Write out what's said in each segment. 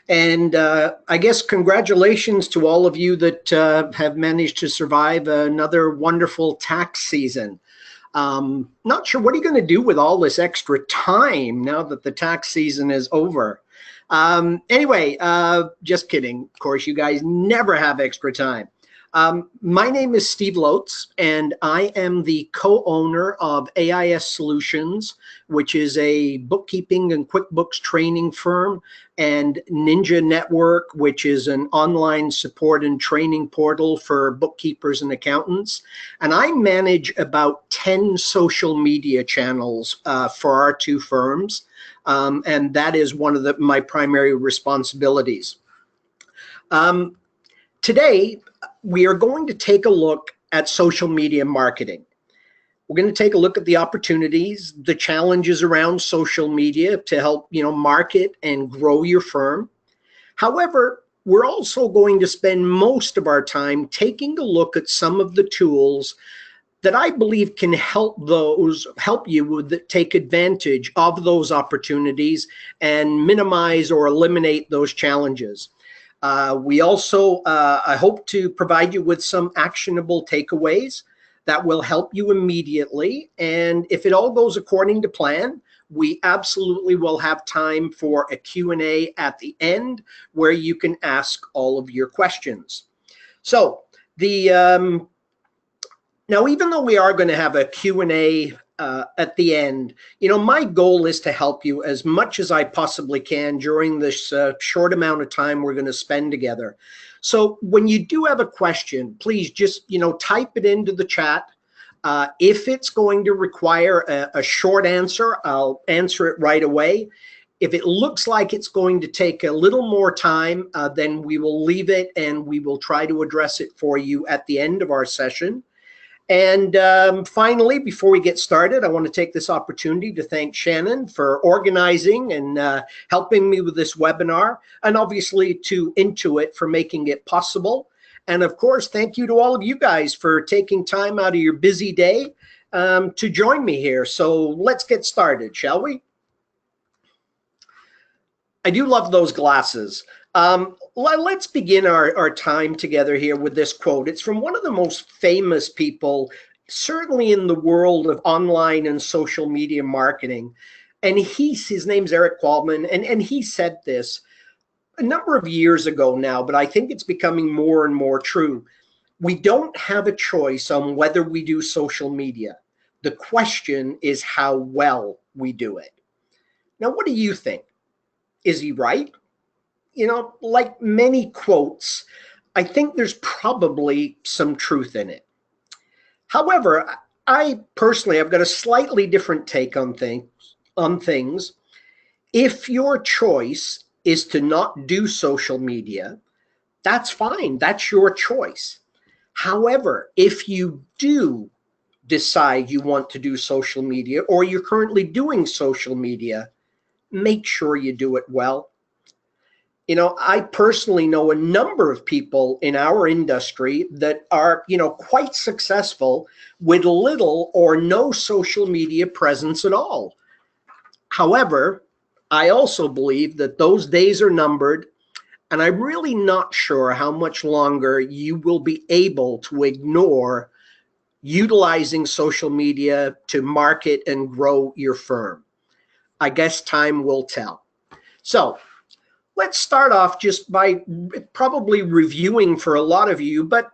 And I guess congratulations to all of you that have managed to survive another wonderful tax season. Not sure, what are you going to do with all this extra time now that the tax season is over? Anyway, just kidding. Of course, you guys never have extra time. My name is Steve Loates, and I am the co-owner of AIS Solutions, which is a bookkeeping and QuickBooks training firm, and Ninja Network, which is an online support and training portal for bookkeepers and accountants. And I manage about 10 social media channels for our two firms, and that is one of my primary responsibilities. Today, we are going to take a look at social media marketing. We're going to take a look at the opportunities, the challenges around social media to help, market and grow your firm. However, we're also going to spend most of our time taking a look at some of the tools that I believe can help you take advantage of those opportunities and minimize or eliminate those challenges. We also, I hope to provide you with some actionable takeaways that will help you immediately. And if it all goes according to plan, we absolutely will have time for a Q&A at the end where you can ask all of your questions. So now, even though we are going to have a Q&A at the end, my goal is to help you as much as I possibly can during this short amount of time we're going to spend together. So when you do have a question, please just, type it into the chat. If it's going to require a short answer, I'll answer it right away. If it looks like it's going to take a little more time, then we will leave it and we will try to address it for you at the end of our session. And finally, before we get started, I want to take this opportunity to thank Shannon for organizing and helping me with this webinar, and obviously to Intuit for making it possible. And of course, thank you to all of you guys for taking time out of your busy day to join me here. So let's get started, shall we? I do love those glasses. Let's begin our time together here with this quote. It's from one of the most famous people, certainly in the world of online and social media marketing. And his name's Eric Qualman, and he said this a number of years ago now, but I think it's becoming more and more true. We don't have a choice on whether we do social media. The question is how well we do it. Now, what do you think? Is he right? Like many quotes, I think there's probably some truth in it. However, I personally have got a slightly different take on things. If your choice is to not do social media, that's fine. That's your choice. However, if you do decide you want to do social media, or you're currently doing social media, make sure you do it well. I personally know a number of people in our industry that are, quite successful with little or no social media presence at all. However, I also believe that those days are numbered, and I'm really not sure how much longer you will be able to ignore utilizing social media to market and grow your firm. I guess time will tell. So let's start off just by probably reviewing for a lot of you, but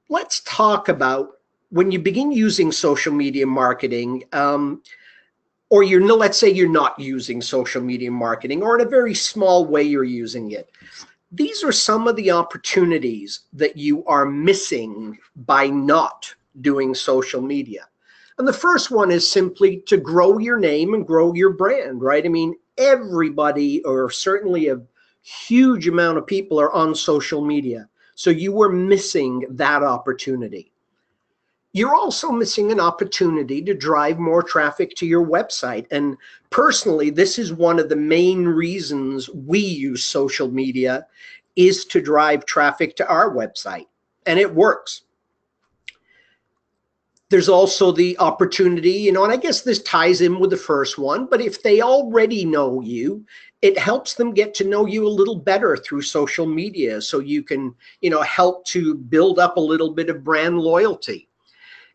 let's talk about when you begin using social media marketing, or let's say you're not using social media marketing, or in a very small way you're using it. These are some of the opportunities that you are missing by not doing social media. And the first one is simply to grow your name and grow your brand, right? I mean, everybody, or certainly a huge amount of people, are on social media. So you are missing that opportunity. You're also missing an opportunity to drive more traffic to your website. And personally, this is one of the main reasons we use social media, is to drive traffic to our website. And it works. There's also the opportunity, and I guess this ties in with the first one, but if they already know you, it helps them get to know you a little better through social media. So you can, help to build up a little bit of brand loyalty.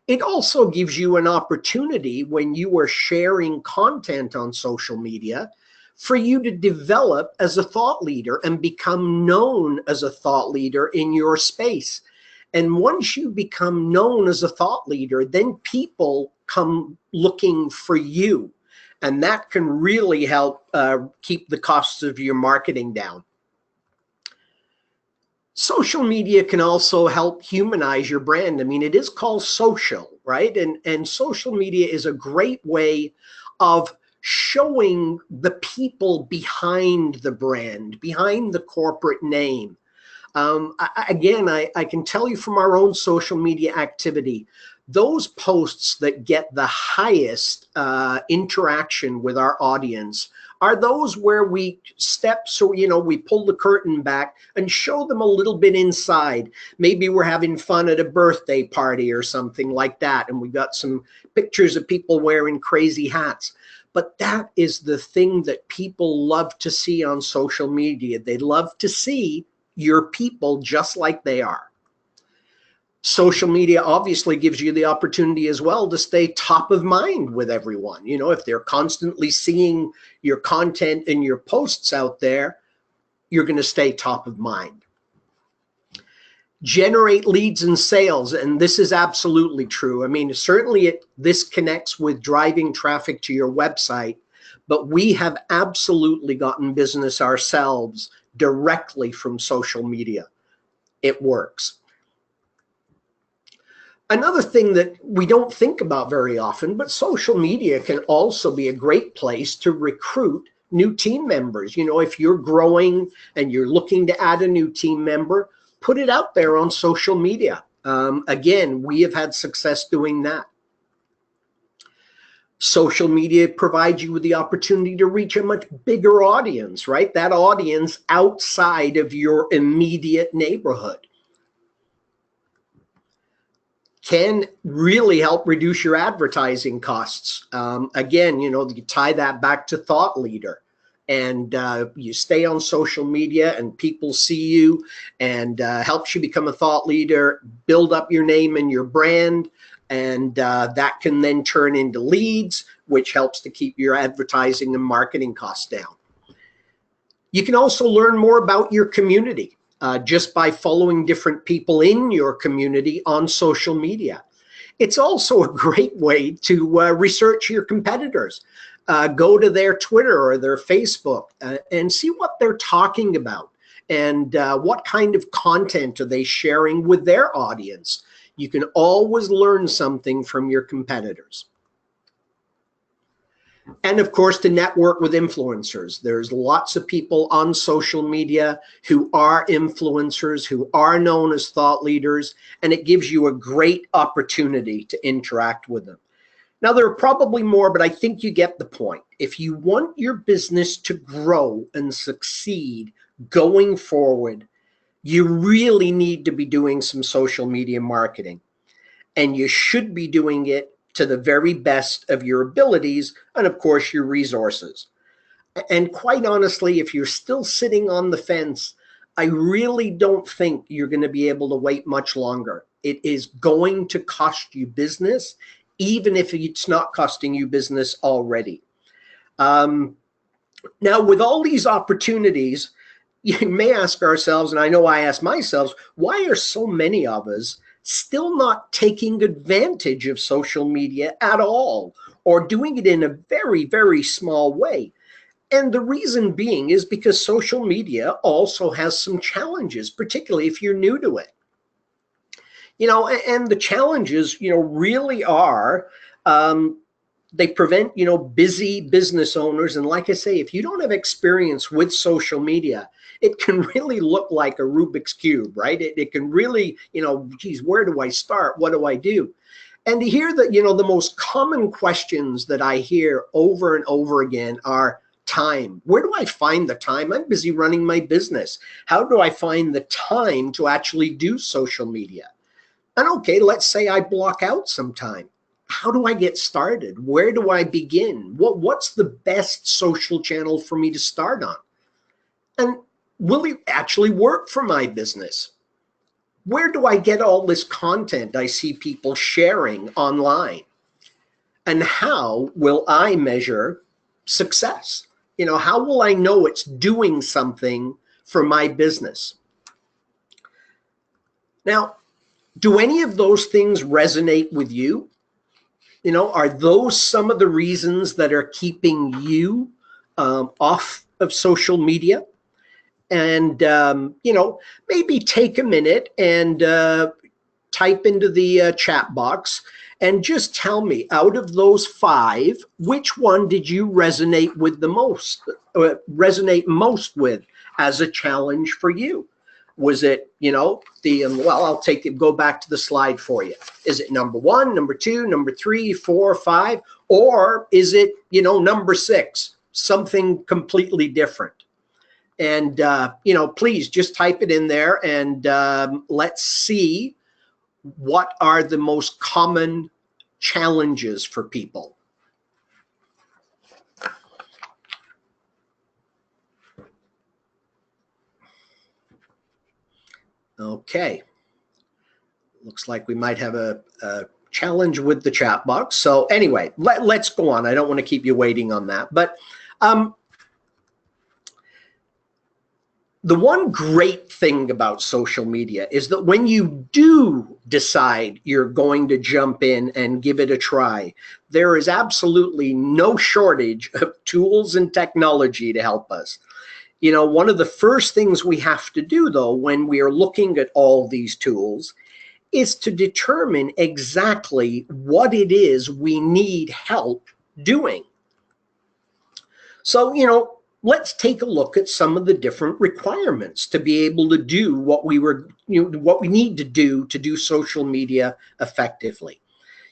It also gives you an opportunity when you are sharing content on social media for you to develop as a thought leader and become known as a thought leader in your space. And once you become known as a thought leader, then people come looking for you. And that can really help keep the costs of your marketing down. Social media can also help humanize your brand. I mean, it is called social, right? And social media is a great way of showing the people behind the brand, behind the corporate name. I can tell you from our own social media activity, those posts that get the highest interaction with our audience are those where we we pull the curtain back and show them a little bit inside. Maybe we're having fun at a birthday party or something like that, and we got some pictures of people wearing crazy hats. But that is the thing that people love to see on social media. They love to see your people just like they are. Social media obviously gives you the opportunity as well to stay top of mind with everyone. If they're constantly seeing your content and your posts out there, you're going to stay top of mind. Generate leads and sales, and this is absolutely true. I mean, certainly this connects with driving traffic to your website, but we have absolutely gotten business ourselves directly from social media. It works. Another thing that we don't think about very often, but social media can also be a great place to recruit new team members. If you're growing and you're looking to add a new team member, put it out there on social media. Again, we have had success doing that. Social media provides you with the opportunity to reach a much bigger audience, right? That audience outside of your immediate neighborhood can really help reduce your advertising costs. Again, you tie that back to thought leader, and you stay on social media and people see you, and helps you become a thought leader, build up your name and your brand, and that can then turn into leads, which helps to keep your advertising and marketing costs down. You can also learn more about your community just by following different people in your community on social media. It's also a great way to research your competitors. Go to their Twitter or their Facebook and see what they're talking about, and what kind of content are they sharing with their audience. You can always learn something from your competitors. And of course, to network with influencers. There's lots of people on social media who are influencers, who are known as thought leaders, and it gives you a great opportunity to interact with them. Now, there are probably more, but I think you get the point. If you want your business to grow and succeed going forward, you really need to be doing some social media marketing, and you should be doing it to the very best of your abilities and, of course, your resources. And quite honestly, if you're still sitting on the fence, I really don't think you're going to be able to wait much longer. It is going to cost you business, even if it's not costing you business already. Now, with all these opportunities, you may ask ourselves, and I know I ask myself, why are so many of us still not taking advantage of social media at all, or doing it in a very, very small way? And the reason being is because social media also has some challenges, particularly if you're new to it. And the challenges, really are, they prevent, busy business owners. And like I say, if you don't have experience with social media, it can really look like a Rubik's Cube, right? It can really, geez, where do I start? What do I do? And to hear that, the most common questions that I hear over and over again are time. Where do I find the time? I'm busy running my business. How do I find the time to actually do social media? And okay, let's say I block out some time. How do I get started? Where do I begin? What's the best social channel for me to start on? And will it actually work for my business? Where do I get all this content I see people sharing online? And how will I measure success? You know, how will I know it's doing something for my business? Now, do any of those things resonate with you? You know, are those some of the reasons that are keeping you off of social media? And, you know, maybe take a minute and type into the chat box and just tell me, out of those 5, which one did you resonate with the most, resonate most with as a challenge for you? Was it, you know, well, I'll take it, go back to the slide for you. Is it number 1, number 2, number 3, 4, 5, or is it, you know, number 6, something completely different? And, you know, please just type it in there and let's see what are the most common challenges for people. Okay. Looks like we might have a challenge with the chat box. So anyway, let's go on. I don't want to keep you waiting on that. But the one great thing about social media is that when you do decide you're going to jump in and give it a try, there is absolutely no shortage of tools and technology to help us. You know, one of the first things we have to do, though, when we are looking at all these tools is to determine exactly what it is we need help doing. So, you know, let's take a look at some of the different requirements to be able to do what we need to do social media effectively.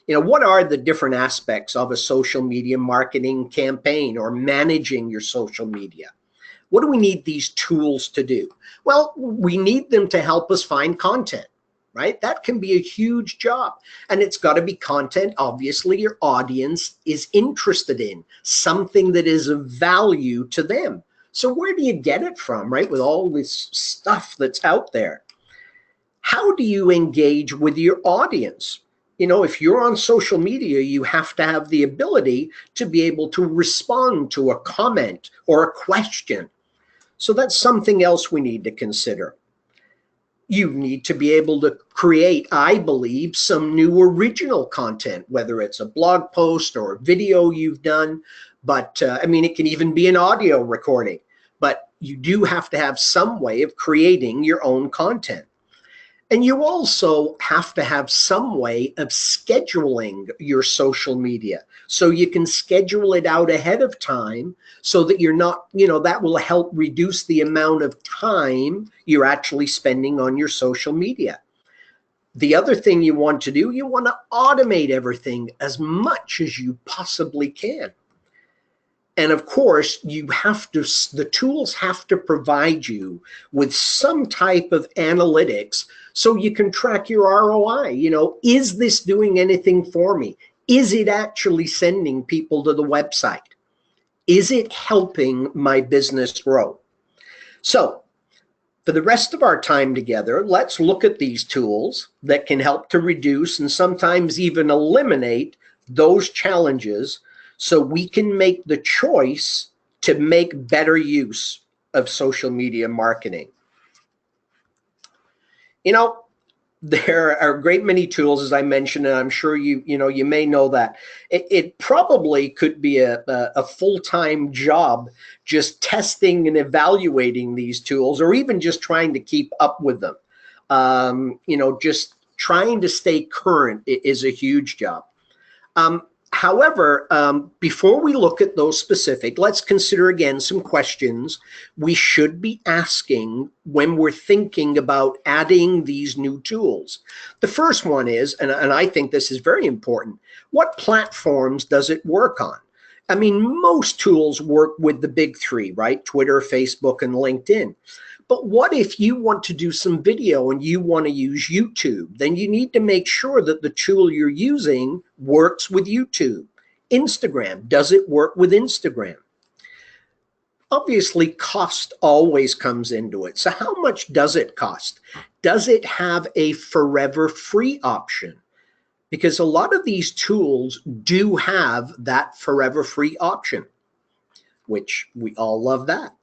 You know, what are the different aspects of a social media marketing campaign or managing your social media? What do we need these tools to do? Well, we need them to help us find content, right? That can be a huge job. And it's got to be content, obviously, your audience is interested in, something that is of value to them. So where do you get it from, right? With all this stuff that's out there. How do you engage with your audience? You know, if you're on social media, you have to have the ability to be able to respond to a comment or a question. So that's something else we need to consider. You need to be able to create, I believe, some new original content, whether it's a blog post or a video you've done. But I mean, it can even be an audio recording. But you do have to have some way of creating your own content. And you also have to have some way of scheduling your social media. So you can schedule it out ahead of time so that you're not, you know, that will help reduce the amount of time you're actually spending on your social media. The other thing you want to do, you want to automate everything as much as you possibly can. And of course, the tools have to provide you with some type of analytics so you can track your ROI. You know, is this doing anything for me? Is it actually sending people to the website? Is it helping my business grow? So for the rest of our time together, let's look at these tools that can help to reduce and sometimes even eliminate those challenges so we can make the choice to make better use of social media marketing. You know, there are a great many tools, as I mentioned, and I'm sure you may know that. It probably could be a full-time job just testing and evaluating these tools, or even just trying to keep up with them. You know, just trying to stay current is a huge job. However, before we look at those specific, let's consider again some questions we should be asking when we're thinking about adding these new tools. The first one is, and I think this is very important, what platforms does it work on? I mean, most tools work with the big 3, right? Twitter, Facebook, and LinkedIn. But what if you want to do some video and you want to use YouTube? Then you need to make sure that the tool you're using works with YouTube. Instagram, does it work with Instagram? Obviously, cost always comes into it. So how much does it cost? Does it have a forever free option? Because a lot of these tools do have that forever free option, which we all love that.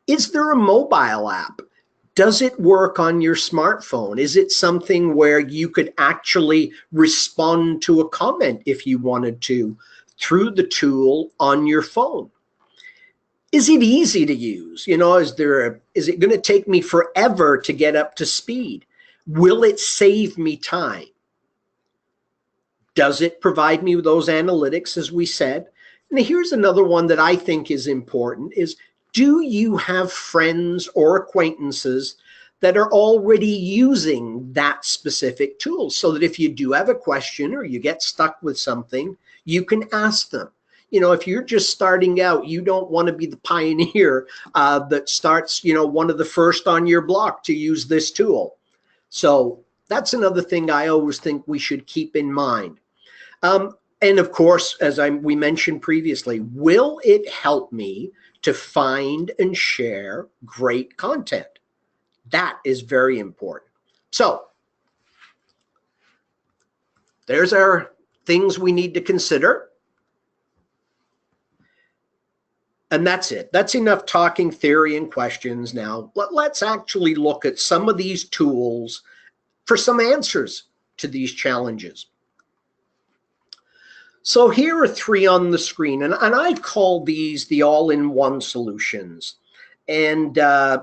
Is there a mobile app? Does it work on your smartphone? Is it something where you could actually respond to a comment if you wanted to through the tool on your phone? Is it easy to use? You know, is it going to take me forever to get up to speed? Will it save me time? Does it provide me with those analytics, as we said? And here's another one that I think is important is, do you have friends or acquaintances that are already using that specific tool, so that if you do have a question or you get stuck with something, you can ask them? You know, if you're just starting out, you don't want to be the pioneer that starts, you know, one of the first on your block to use this tool. So that's another thing I always think we should keep in mind. And of course, as we mentioned previously, will it help me to find and share great content? That is very important. So there's our things we need to consider. And that's it. That's enough talking theory and questions. Now, let's actually look at some of these tools for some answers to these challenges. So here are three on the screen, and I call these the all-in-one solutions. And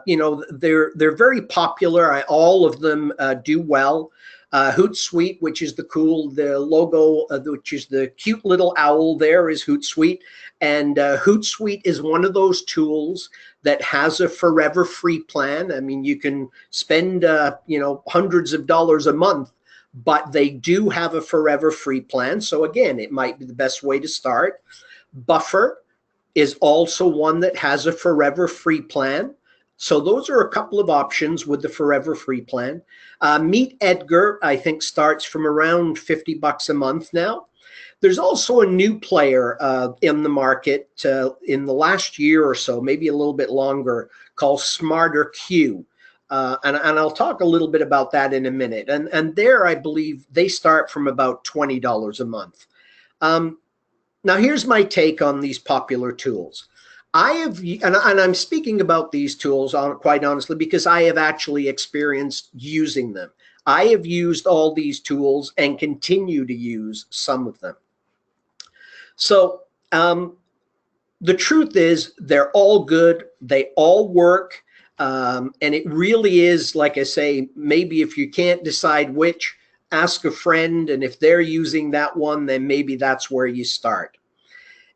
you know, they're very popular. All of them do well. HootSuite, which is the logo, which is the cute little owl there, is HootSuite. And HootSuite is one of those tools that has a forever free plan. I mean, you can spend you know, hundreds of dollars a month, but they do have a forever free plan. So again, it might be the best way to start. Buffer is also one that has a forever free plan. So those are a couple of options with the forever free plan. Meet Edgar, I think, starts from around 50 bucks a month now. There's also a new player in the market in the last year or so, maybe a little bit longer, called Smarter Q. And I'll talk a little bit about that in a minute. And there, I believe, they start from about $20 a month. Now, here's my take on these popular tools. And I'm speaking about these tools quite honestly because I have actually experienced using them. I have used all these tools and continue to use some of them. So the truth is, they're all good. They all work. And it really is, like I say, maybe if you can't decide which, ask a friend. And if they're using that one, then maybe that's where you start.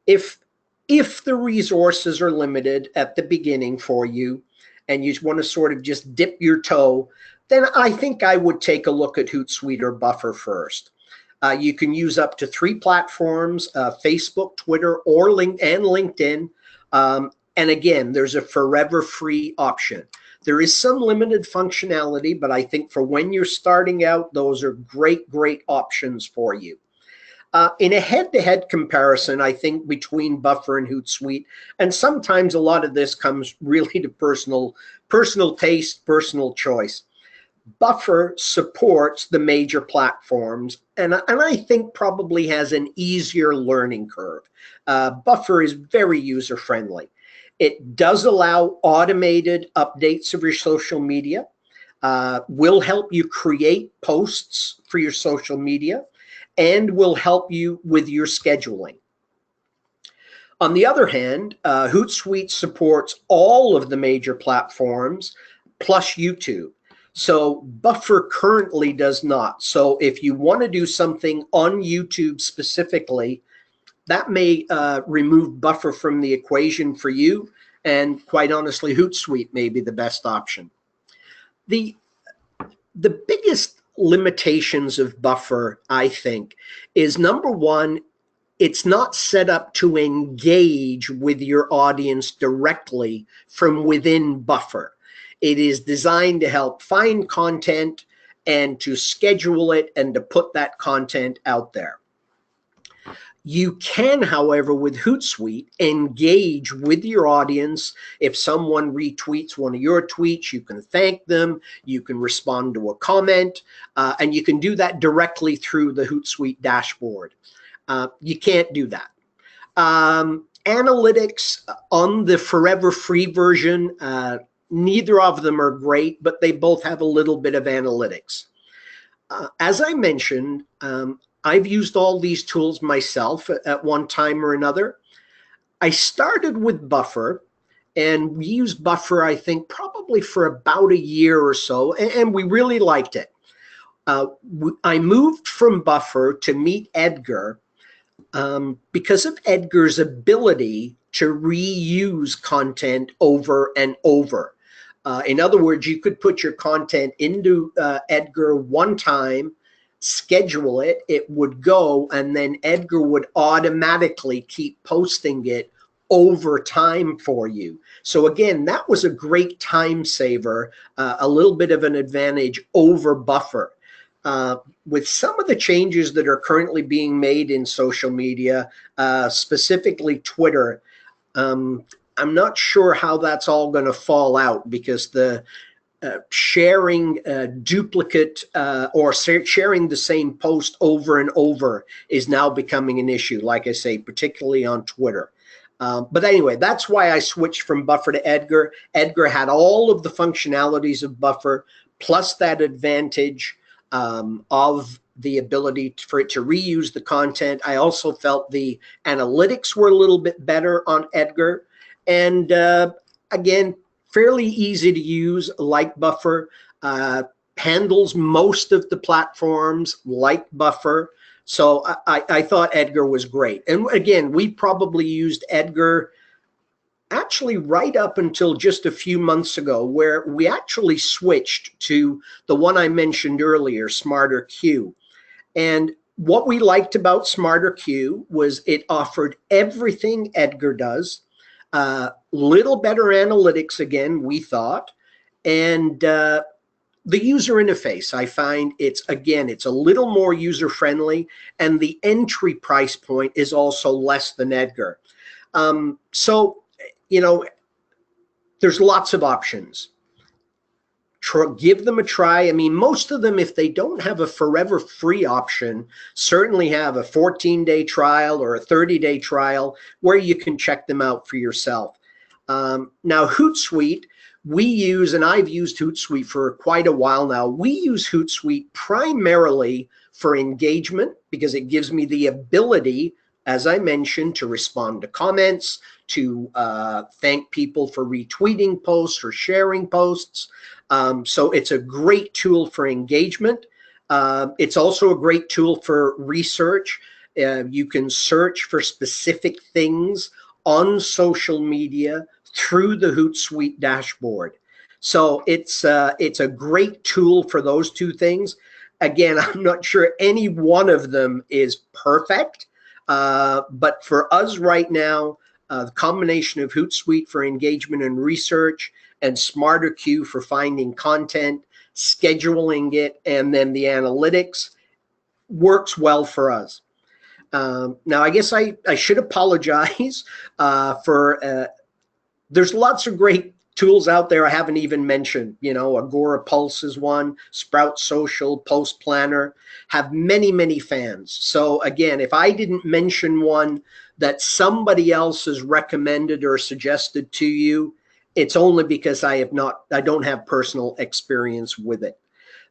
If the resources are limited at the beginning for you and you want to sort of just dip your toe, then I think I would take a look at HootSuite or Buffer first. You can use up to 3 platforms, Facebook, Twitter, or LinkedIn. And again, there's a forever free option. There is some limited functionality, but I think for when you're starting out, those are great options for you. In a head-to-head comparison, I think between Buffer and HootSuite, and sometimes a lot of this comes really to personal taste, personal choice. Buffer supports the major platforms, and I think probably has an easier learning curve. Buffer is very user-friendly. It does allow automated updates of your social media, will help you create posts for your social media, and will help you with your scheduling. On the other hand, HootSuite supports all of the major platforms plus YouTube. So Buffer currently does not. So if you want to do something on YouTube specifically, that may remove Buffer from the equation for you. And quite honestly, HootSuite may be the best option. The biggest limitations of Buffer, I think, is number one, it's not set up to engage with your audience directly from within Buffer. It is designed to help find content and to schedule it and to put that content out there. You can, however, with Hootsuite, engage with your audience. If someone retweets one of your tweets, you can thank them, you can respond to a comment, and you can do that directly through the Hootsuite dashboard. You can't do that. Analytics on the forever free version, neither of them are great, but they both have a little bit of analytics. As I mentioned, I've used all these tools myself at one time or another. I started with Buffer, and we used Buffer, I think, probably for about a year or so, and we really liked it. I moved from Buffer to meet Edgar because of Edgar's ability to reuse content over and over. In other words, you could put your content into Edgar one time, schedule it, it would go, and then Edgar would automatically keep posting it over time for you. So again, that was a great time saver, a little bit of an advantage over Buffer. With some of the changes that are currently being made in social media, specifically Twitter, I'm not sure how that's all going to fall out, because the sharing duplicate or sharing the same post over and over is now becoming an issue, like I say, particularly on Twitter. But anyway, that's why I switched from Buffer to Edgar. Edgar had all of the functionalities of Buffer, plus that advantage of the ability for it to reuse the content. I also felt the analytics were a little bit better on Edgar. And again, fairly easy to use, like Buffer, handles most of the platforms like Buffer. So I thought Edgar was great. And again, we probably used Edgar actually right up until just a few months ago, where we actually switched to the one I mentioned earlier, Smarter Q. And what we liked about Smarter Q was it offered everything Edgar does, little better analytics again, we thought, and the user interface, I find it's a little more user-friendly, and the entry price point is also less than Edgar. So, you know, there's lots of options. Give them a try. I mean, most of them, if they don't have a forever free option, certainly have a 14-day trial or a 30-day trial where you can check them out for yourself. Now, Hootsuite, we use, and I've used Hootsuite for quite a while now, we use Hootsuite primarily for engagement, because it gives me the ability, as I mentioned, to respond to comments, to thank people for retweeting posts or sharing posts. So it's a great tool for engagement. It's also a great tool for research. You can search for specific things on social media through the Hootsuite dashboard. So it's a great tool for those two things. Again, I'm not sure any one of them is perfect, but for us right now, the combination of Hootsuite for engagement and research and Smarter Q for finding content, scheduling it, and then the analytics works well for us. Now, I guess I should apologize for, there's lots of great tools out there I haven't even mentioned. You know, Agora Pulse is one, Sprout Social, Post Planner, have many, many fans. So again, if I didn't mention one that somebody else has recommended or suggested to you, it's only because I don't have personal experience with it.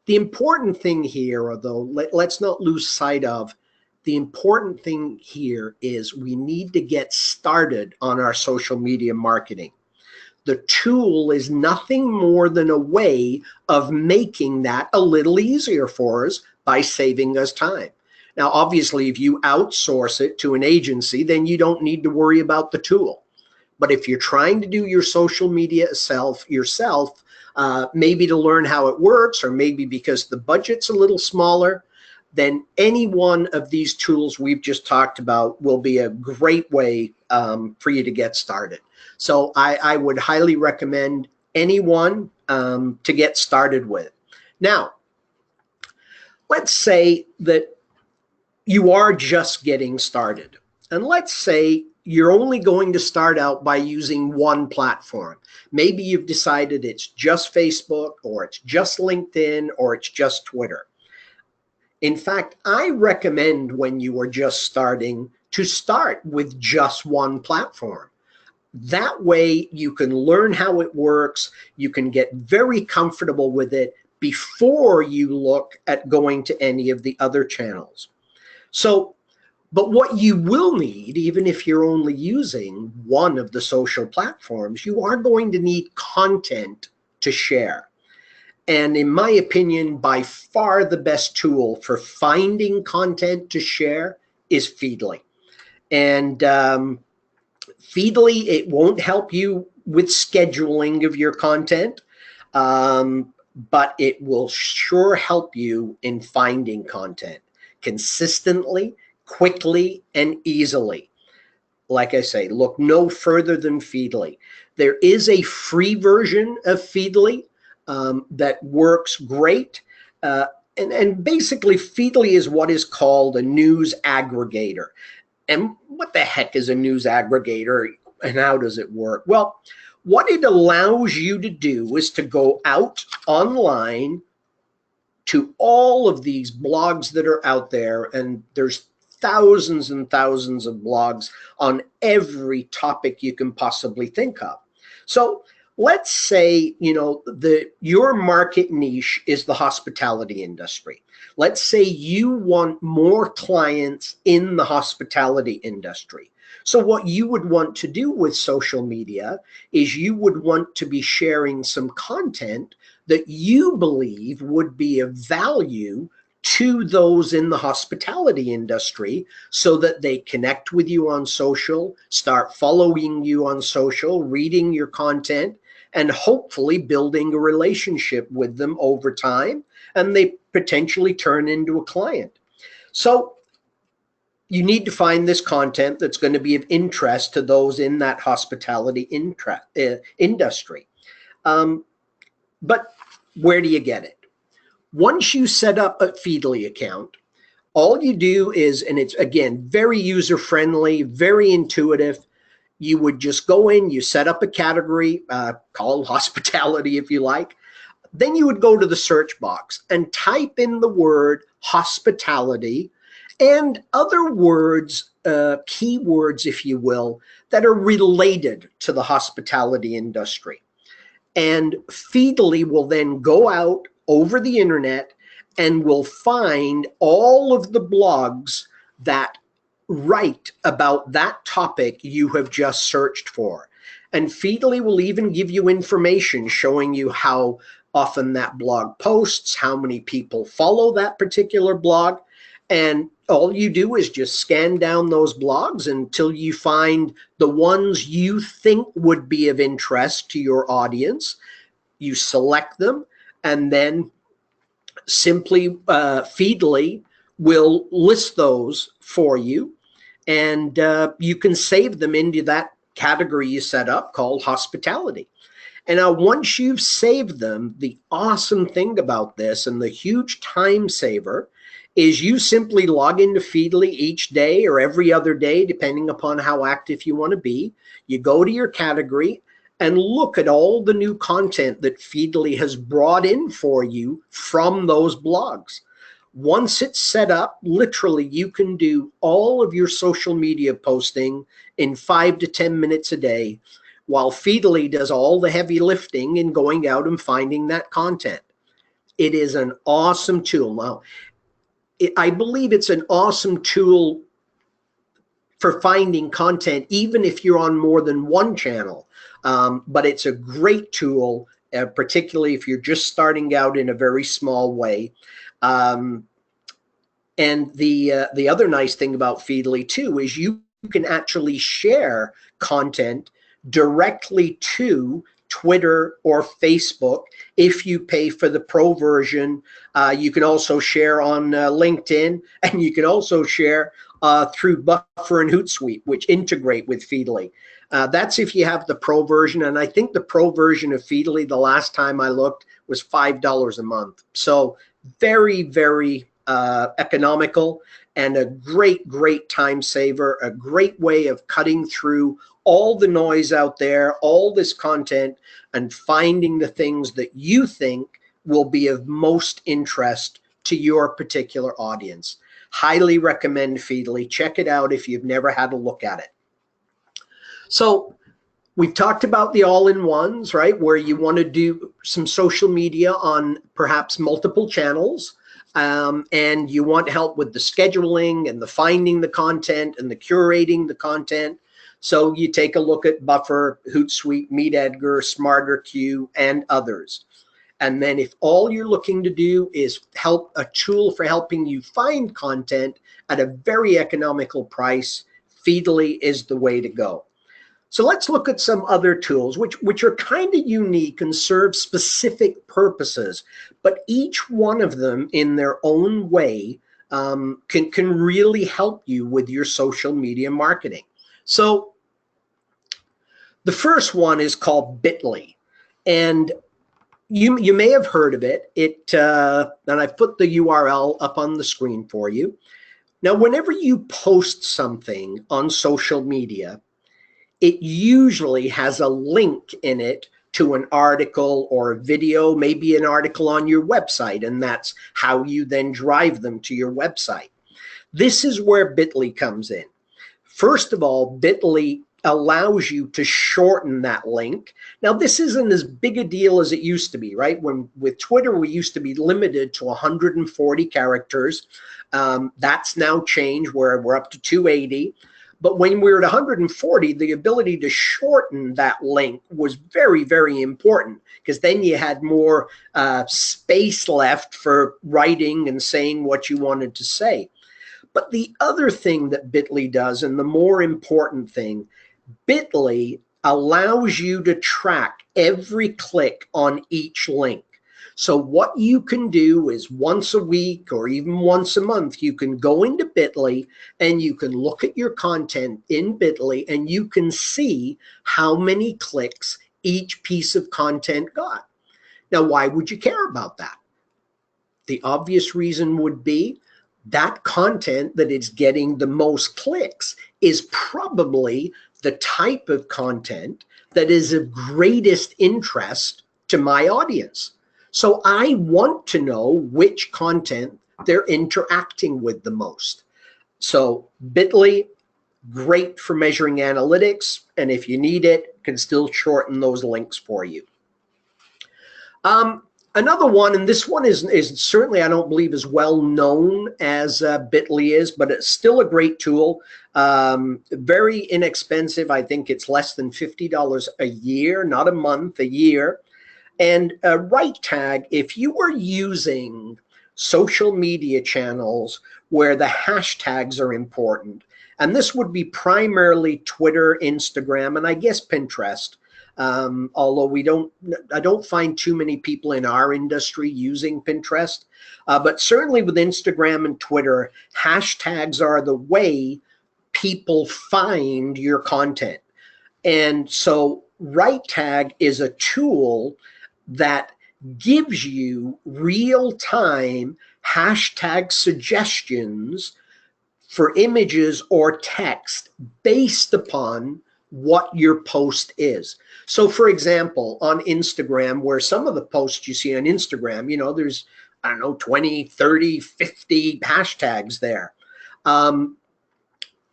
The important thing here, though, let's not lose sight of, the important thing here is we need to get started on our social media marketing. The tool is nothing more than a way of making that a little easier for us by saving us time. Now, obviously, if you outsource it to an agency, then you don't need to worry about the tool. But if you're trying to do your social media yourself, maybe to learn how it works, or maybe because the budget's a little smaller, then any one of these tools we've just talked about will be a great way for you to get started. So I would highly recommend anyone to get started with. Now, let's say that you are just getting started. And let's say you're only going to start out by using one platform. Maybe you've decided it's just Facebook, or it's just LinkedIn, or it's just Twitter. In fact, I recommend when you are just starting to start with just one platform. That way you can learn how it works. You can get very comfortable with it before you look at going to any of the other channels. So, but what you will need, even if you're only using one of the social platforms, you are going to need content to share. And in my opinion, by far the best tool for finding content to share is Feedly. And Feedly, it won't help you with scheduling of your content, but it will sure help you in finding content consistently, quickly, and easily. Like I say, look no further than Feedly. There is a free version of Feedly that works great. And basically, Feedly is what is called a news aggregator. And what the heck is a news aggregator, and how does it work? Well, what it allows you to do is to go out online to all of these blogs that are out there, and there's thousands and thousands of blogs on every topic you can possibly think of. So let's say, you know, your market niche is the hospitality industry. Let's say you want more clients in the hospitality industry. So what you would want to do with social media is you would want to be sharing some content that you believe would be of value to those in the hospitality industry, so that they connect with you on social, start following you on social, reading your content, and hopefully building a relationship with them over time, and they potentially turn into a client. So you need to find this content that's going to be of interest to those in that hospitality industry. But where do you get it? Once you set up a Feedly account, all you do is, and it's again very user-friendly, very intuitive, you would just go in, you set up a category called hospitality if you like. Then you would go to the search box and type in the word hospitality and other words, keywords, if you will, that are related to the hospitality industry. And Feedly will then go out over the internet and will find all of the blogs that write about that topic you have just searched for. And Feedly will even give you information showing you how often that blog posts, how many people follow that particular blog. And all you do is just scan down those blogs until you find the ones you think would be of interest to your audience. You select them, and then simply Feedly will list those for you, and you can save them into that category you set up called hospitality. And now once you've saved them, the awesome thing about this and the huge time saver is you simply log into Feedly each day or every other day, depending upon how active you want to be. You go to your category and look at all the new content that Feedly has brought in for you from those blogs. Once it's set up, literally you can do all of your social media posting in 5 to 10 minutes a day, while Feedly does all the heavy lifting in going out and finding that content. It is an awesome tool. Now, I believe it's an awesome tool for finding content, even if you're on more than one channel. But it's a great tool, particularly if you're just starting out in a very small way. And the other nice thing about Feedly too is you can actually share content directly to Twitter or Facebook if you pay for the pro version. You can also share on LinkedIn, and you can also share through Buffer and HootSuite, which integrate with Feedly. That's if you have the pro version. And I think the pro version of Feedly, the last time I looked, was $5 a month. So very, very economical and a great, great time saver, a great way of cutting through all the noise out there, all this content, and finding the things that you think will be of most interest to your particular audience. Highly recommend Feedly. Check it out if you've never had a look at it. So we've talked about the all-in-ones, right, where you want to do some social media on perhaps multiple channels, and you want help with the scheduling and the finding the content and the curating the content. So you take a look at Buffer, HootSuite, MeetEdgar, SmarterQ, and others. And then if all you're looking to do is a tool for helping you find content at a very economical price, Feedly is the way to go. So let's look at some other tools which are kind of unique and serve specific purposes, but each one of them in their own way can really help you with your social media marketing. So the first one is called Bitly, and you may have heard of it. And I've put the URL up on the screen for you. Now, whenever you post something on social media, it usually has a link in it to an article or a video, maybe an article on your website, and that's how you then drive them to your website. This is where Bitly comes in. First of all, Bitly allows you to shorten that link. Now, this isn't as big a deal as it used to be, right? With Twitter, we used to be limited to 140 characters. That's now changed where we're up to 280. But when we were at 140, the ability to shorten that link was very, very important, because then you had more space left for writing and saying what you wanted to say. But the other thing that Bitly does, and the more important thing, Bitly allows you to track every click on each link. So what you can do is once a week or even once a month, you can go into Bitly and you can look at your content in Bitly and you can see how many clicks each piece of content got. Now, why would you care about that? The obvious reason would be that content that is getting the most clicks is probably the type of content that is of greatest interest to my audience. So I want to know which content they're interacting with the most. So Bitly, great for measuring analytics, and if you need it, can still shorten those links for you. Another one, and this one is certainly, I don't believe, as well known as Bitly is, but it's still a great tool. Very inexpensive. I think it's less than $50 a year, not a month, a year. And RightTag, if you were using social media channels where the hashtags are important, and this would be primarily Twitter, Instagram, and I guess Pinterest, although I don't find too many people in our industry using Pinterest, but certainly with Instagram and Twitter, hashtags are the way people find your content. And so RightTag is a tool that gives you real-time hashtag suggestions for images or text based upon what your post is. So for example, on Instagram, where some of the posts you see on Instagram, you know, there's, I don't know, 20, 30, 50 hashtags there.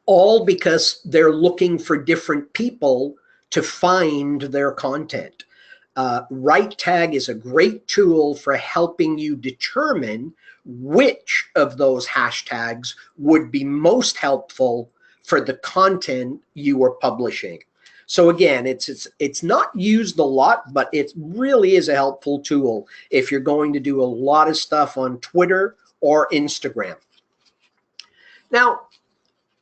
All because they're looking for different people to find their content. RightTag is a great tool for helping you determine which of those hashtags would be most helpful for the content you are publishing. So again, it's not used a lot, but it really is a helpful tool if you're going to do a lot of stuff on Twitter or Instagram. Now,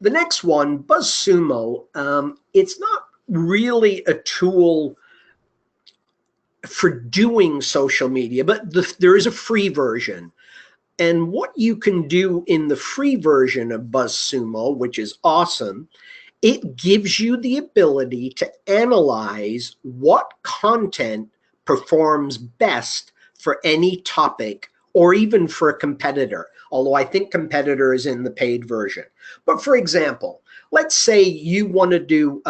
the next one, Buzzsumo, it's not really a tool for doing social media, but there is a free version. And what you can do in the free version of Buzzsumo, which is awesome, It gives you the ability to analyze what content performs best for any topic or even for a competitor, although I think competitor is in the paid version. But for example, let's say you want to do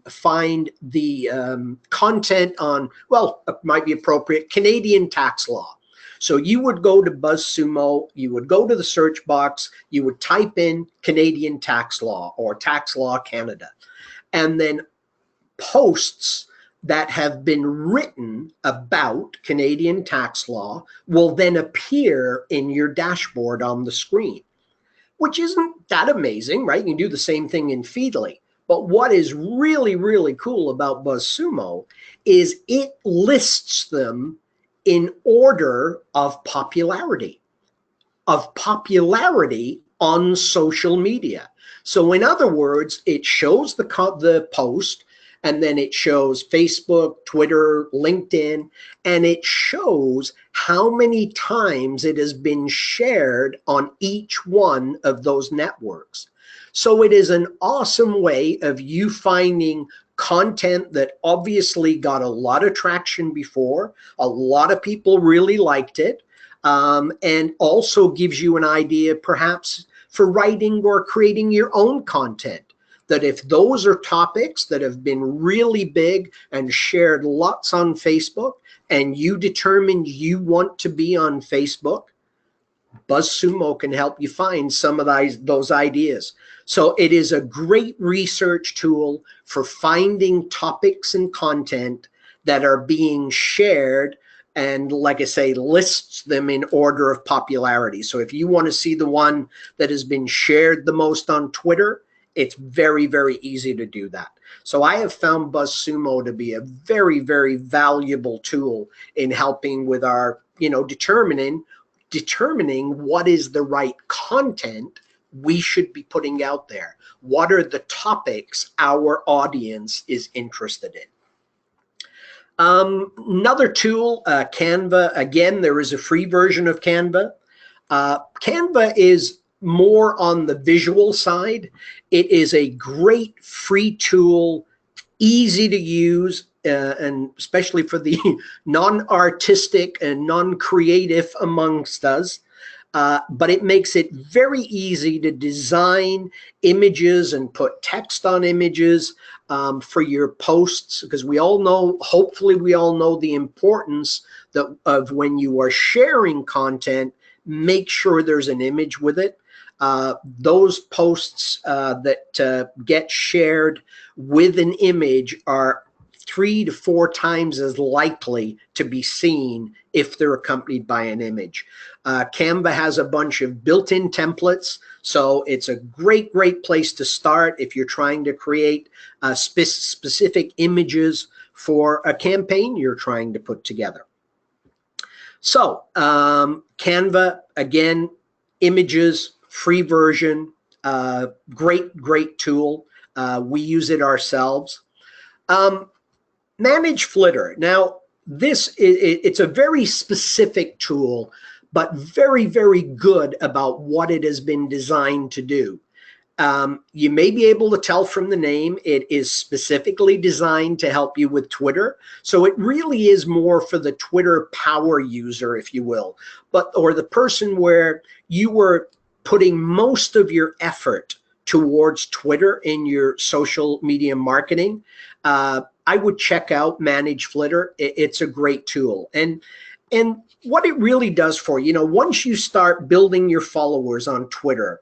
find the content on, well, it might be appropriate, Canadian tax law. So you would go to Buzzsumo, you would go to the search box, you would type in Canadian tax law or tax law Canada, and then posts that have been written about Canadian tax law will then appear in your dashboard on the screen, which isn't that amazing, right? You can do the same thing in Feedly. But what is really, really cool about Buzzsumo is it lists them in order of popularity on social media. So in other words, it shows the post, and then it shows Facebook, Twitter, LinkedIn, and it shows how many times it has been shared on each one of those networks. So it is an awesome way of you finding content that obviously got a lot of traction before. A lot of people really liked it, and also gives you an idea perhaps for writing or creating your own content. That if those are topics that have been really big and shared lots on Facebook, and you determine you want to be on Facebook, Buzzsumo can help you find some of those ideas. So it is a great research tool for finding topics and content that are being shared, and like I say, lists them in order of popularity. So if you want to see the one that has been shared the most on Twitter, it's very, very easy to do that. So I have found Buzzsumo to be a very, very valuable tool in helping with our, determining what is the right content we should be putting out there. What are the topics our audience is interested in? Another tool, Canva. Again, there is a free version of Canva. Canva is more on the visual side. It is a great free tool, easy to use, and especially for the non-artistic and non-creative amongst us. But it makes it very easy to design images and put text on images for your posts, because we all know, hopefully we all know the importance of when you are sharing content, make sure there's an image with it. Those posts that get shared with an image are 3 to 4 times as likely to be seen if they're accompanied by an image. Canva has a bunch of built-in templates, so it's a great, great place to start if you're trying to create specific images for a campaign you're trying to put together. So Canva, again, images, free version, great, great tool. We use it ourselves. ManageFlitter. Now, it's a very specific tool, but very, very good about what it has been designed to do. You may be able to tell from the name, it is specifically designed to help you with Twitter. So it really is more for the Twitter power user, if you will, or the person where you were putting most of your effort towards Twitter in your social media marketing. I would check out ManageFlitter. It's a great tool. And what it really does for you, once you start building your followers on Twitter,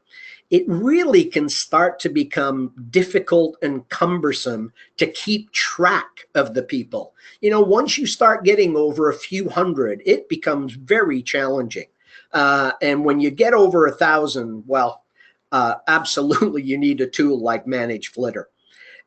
it really can start to become difficult and cumbersome to keep track of the people. Once you start getting over a few hundred, it becomes very challenging. And when you get over 1,000, well, absolutely you need a tool like ManageFlitter.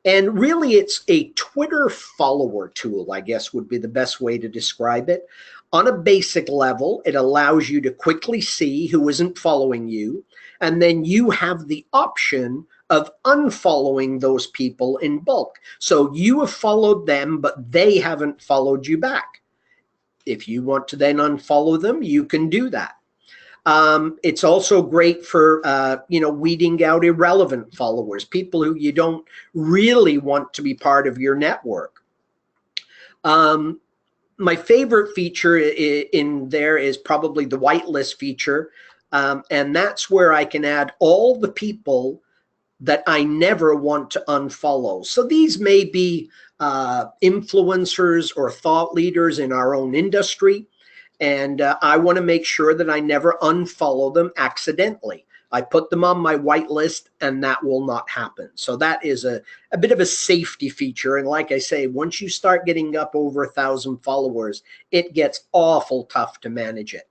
And really, it's a Twitter follower tool, I guess would be the best way to describe it. On a basic level, it allows you to quickly see who isn't following you, and then you have the option of unfollowing those people in bulk. So you have followed them, but they haven't followed you back. If you want to then unfollow them, you can do that. It's also great for, weeding out irrelevant followers, people who you don't really want to be part of your network. My favorite feature in there is probably the whitelist feature. And that's where I can add all the people that I never want to unfollow. So these may be influencers or thought leaders in our own industry. And I want to make sure that I never unfollow them accidentally. I put them on my whitelist and that will not happen. So that is a bit of a safety feature. And like I say, once you start getting up over 1,000 followers, it gets awful tough to manage it.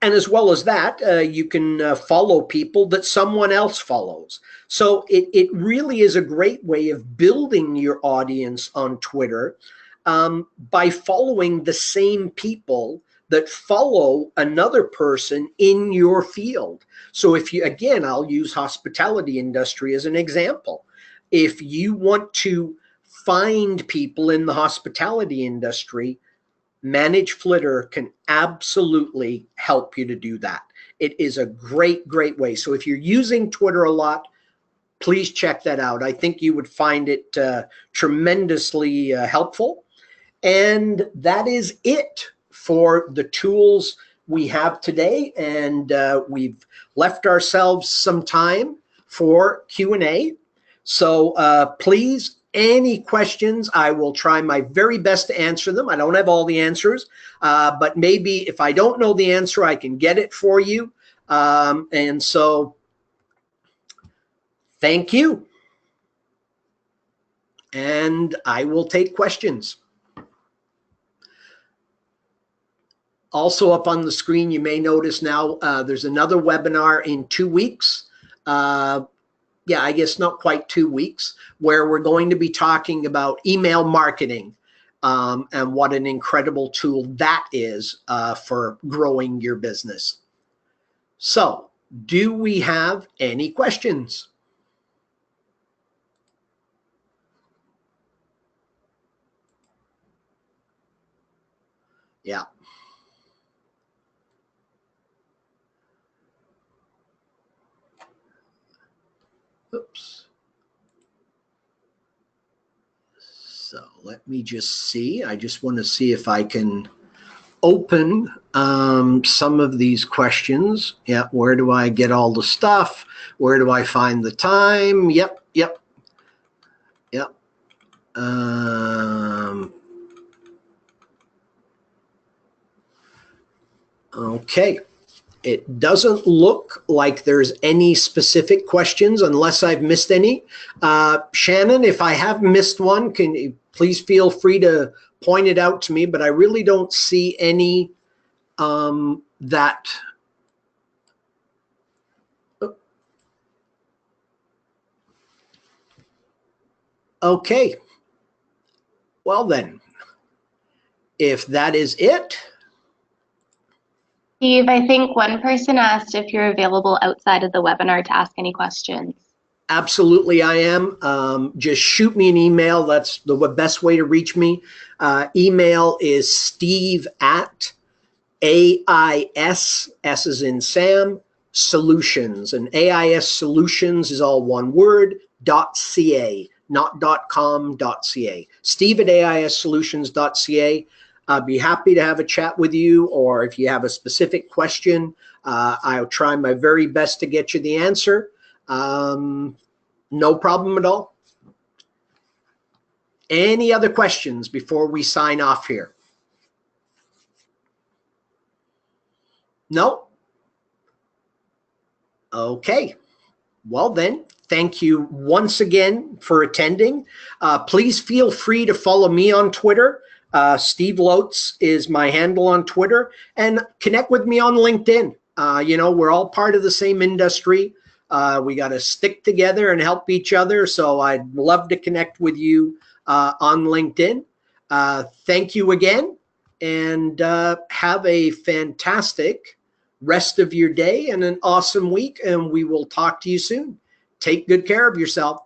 And as well as that, you can follow people that someone else follows. So it really is a great way of building your audience on Twitter by following the same people that follow another person in your field. So if you, again, I'll use hospitality industry as an example. If you want to find people in the hospitality industry, ManageFlitter can absolutely help you to do that. It is a great, great way. So if you're using Twitter a lot, please check that out. I think you would find it tremendously helpful. And that is it for the tools we have today. And we've left ourselves some time for Q&A. So please, any questions, I will try my very best to answer them. I don't have all the answers, but maybe if I don't know the answer, I can get it for you. And so thank you. And I will take questions. Also up on the screen, you may notice now there's another webinar in 2 weeks. Yeah, I guess not quite 2 weeks, where we're going to be talking about email marketing and what an incredible tool that is for growing your business. So, do we have any questions? Yeah. Oops. So let me just see. I just want to see if I can open some of these questions. Yeah, where do I get all the stuff? Where do I find the time? Yep. Okay. It doesn't look like there's any specific questions unless I've missed any. Shannon, if I have missed one, can you please feel free to point it out to me, but I really don't see any that. Okay. Well then, if that is it. Steve, I think one person asked if you're available outside of the webinar to ask any questions. Absolutely, I am. Just shoot me an email. That's the best way to reach me. Email is steve@AIS, S as in Sam, solutions. And AIS solutions is all one word, .ca, not .com, .ca. steve@aissolutions.ca. I'd be happy to have a chat with you, or if you have a specific question, I'll try my very best to get you the answer. No problem at all. Any other questions before we sign off here? No? Okay. Well then, thank you once again for attending. Please feel free to follow me on Twitter. Steve Loates is my handle on Twitter, and connect with me on LinkedIn. We're all part of the same industry. We got to stick together and help each other. So I'd love to connect with you on LinkedIn. Thank you again, and have a fantastic rest of your day and an awesome week. And we will talk to you soon. Take good care of yourself.